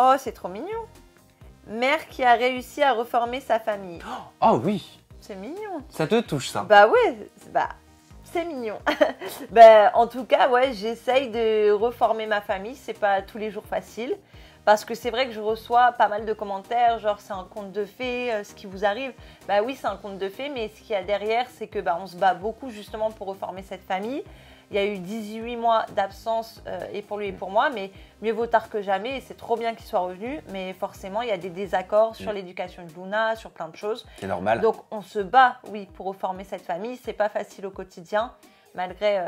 Oh, c'est trop mignon. Mère qui a réussi à reformer sa famille. Oh oui. C'est mignon. Ça te touche, ça? Bah ouais, c'est mignon. Bah, en tout cas, ouais, j'essaye de reformer ma famille. C'est pas tous les jours facile. Parce que c'est vrai que je reçois pas mal de commentaires, genre c'est un conte de fées, ce qui vous arrive. Bah oui, c'est un conte de fées, mais ce qu'il y a derrière, c'est que on se bat beaucoup justement pour reformer cette famille. Il y a eu 18 mois d'absence et pour lui et pour moi, mais mieux vaut tard que jamais. Et c'est trop bien qu'il soit revenu, mais forcément, il y a des désaccords sur l'éducation de Luna, sur plein de choses. C'est normal. Donc on se bat, oui, pour reformer cette famille. C'est pas facile au quotidien. Malgré,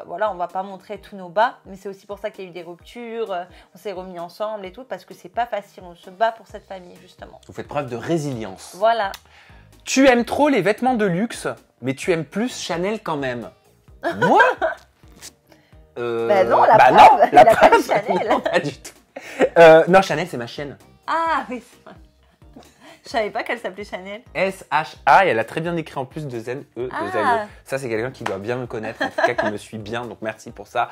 voilà, on va pas montrer tous nos bas, mais c'est aussi pour ça qu'il y a eu des ruptures, on s'est remis ensemble et tout, parce que c'est pas facile, on se bat pour cette famille, justement. Vous faites preuve de résilience. Voilà. Tu aimes trop les vêtements de luxe, mais tu aimes plus Chanel quand même. Moi Bah non, la preuve, il a pas dit Chanel. Non, pas du tout. Non, Chanel, c'est ma chienne. Ah oui, c'est vrai. Je savais pas qu'elle s'appelait Chanel. S-H-A, et elle a très bien écrit en plus de Z-E, de Ah. Z-E. Ça, c'est quelqu'un qui doit bien me connaître, en tout cas qui me suit bien, donc merci pour ça.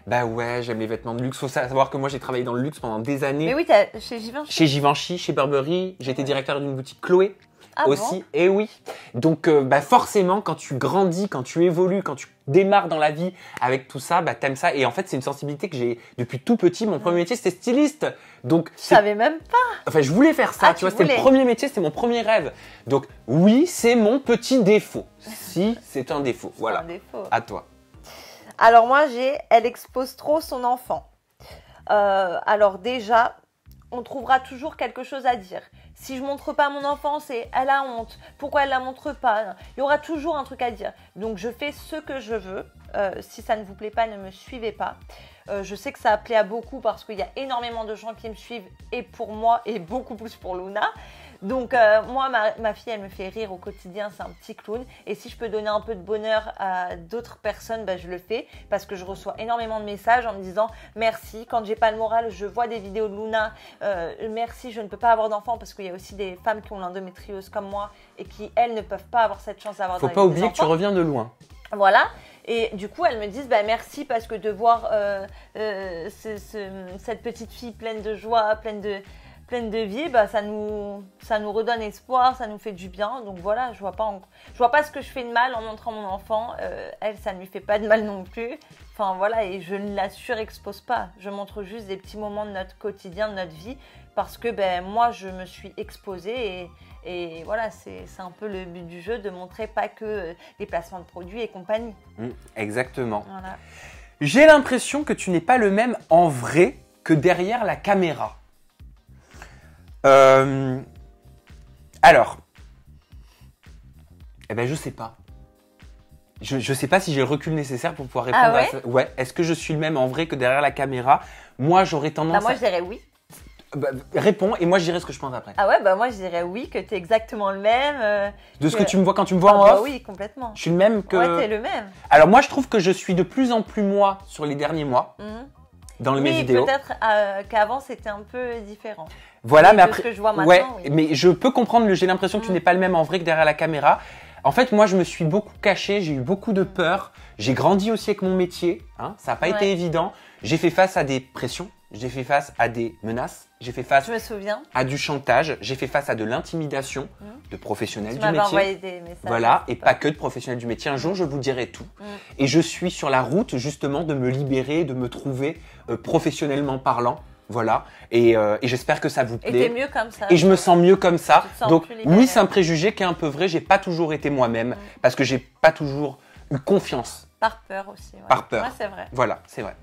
Bah ouais, j'aime les vêtements de luxe. Faut savoir que moi, j'ai travaillé dans le luxe pendant des années. Mais oui, t'as chez Givenchy. Chez Givenchy, chez Burberry, j'étais directeur d'une boutique Chloé. Ah aussi, bon. et oui. Donc, forcément, quand tu grandis, quand tu évolues, quand tu démarres dans la vie avec tout ça, t'aimes ça. Et en fait, c'est une sensibilité que j'ai depuis tout petit. Mon premier métier, c'était styliste. Donc, Je savais même pas. enfin, je voulais faire ça. Ah, tu vois, tu c'était le voulais. premier métier, c'était mon premier rêve. Donc, oui, c'est mon petit défaut. Si, c'est un défaut. Voilà. Un défaut. À toi. Alors moi, elle expose trop son enfant. Alors déjà, on trouvera toujours quelque chose à dire. Si je montre pas mon enfant, c'est elle a honte. Pourquoi elle la montre pas? Il y aura toujours un truc à dire. Donc je fais ce que je veux. Si ça ne vous plaît pas, ne me suivez pas. Je sais que ça a plu à beaucoup parce qu'il y a énormément de gens qui me suivent et pour moi et beaucoup plus pour Luna. Donc moi, ma fille, elle me fait rire au quotidien, c'est un petit clown. Et si je peux donner un peu de bonheur à d'autres personnes, je le fais parce que je reçois énormément de messages en me disant merci. Quand j'ai pas le moral, je vois des vidéos de Luna. Merci, je ne peux pas avoir d'enfant parce qu'il y a aussi des femmes qui ont l'endométriose comme moi et qui, elles, ne peuvent pas avoir cette chance d'avoir Faut des pas oublier que tu enfants. reviens de loin. Voilà. Et du coup, elles me disent merci parce que de voir cette petite fille pleine de joie, pleine de vie, ça nous redonne espoir, ça nous fait du bien. Donc voilà, je vois pas ce que je fais de mal en montrant mon enfant. Elle, ça ne lui fait pas de mal non plus. Enfin voilà, et je ne la surexpose pas. Je montre juste des petits moments de notre quotidien, de notre vie, parce que moi, je me suis exposée et voilà, c'est un peu le but du jeu, de montrer pas que les placements de produits et compagnie. Exactement. Voilà. J'ai l'impression que tu n'es pas le même en vrai que derrière la caméra. Alors, je sais pas. Je sais pas si j'ai le recul nécessaire pour pouvoir répondre à ça. Ouais. Est-ce que je suis le même en vrai que derrière la caméra? Moi, j'aurais tendance moi, je dirais oui. Réponds et moi, je dirai ce que je pense après. Ah ouais, moi, je dirais oui, que tu es exactement le même. De ce que tu me vois quand tu me vois en off? Oui, complètement. Je suis le même que... Ouais, t'es le même. Alors moi, je trouve que je suis de plus en plus moi sur les derniers mois. Dans mes vidéos. Peut-être qu'avant, c'était un peu différent. Voilà, mais de après... ce que je vois maintenant, ouais, oui. mais je peux comprendre, j'ai l'impression que tu n'es pas le même en vrai que derrière la caméra. En fait, moi, je me suis beaucoup caché, j'ai eu beaucoup de peur. J'ai grandi aussi avec mon métier, ça n'a pas été évident. J'ai fait face à des pressions, j'ai fait face à des menaces, j'ai fait face Je me souviens. à du chantage, j'ai fait face à de l'intimidation de professionnels du Tu m'avais métier. envoyé des messages. Voilà, et pas que de professionnels du métier. Un jour, je vous dirai tout. Et je suis sur la route, justement, de me libérer, de me trouver professionnellement parlant. Voilà, et j'espère que ça vous plaît. Et t'es mieux comme ça. Et je me sens mieux comme ça. Tu te sens Donc plus libéré. oui, c'est un préjugé qui est un peu vrai. J'ai pas toujours été moi-même parce que j'ai pas toujours eu confiance. Par peur aussi. Ouais. Par peur. Ouais, c'est vrai. Voilà, c'est vrai.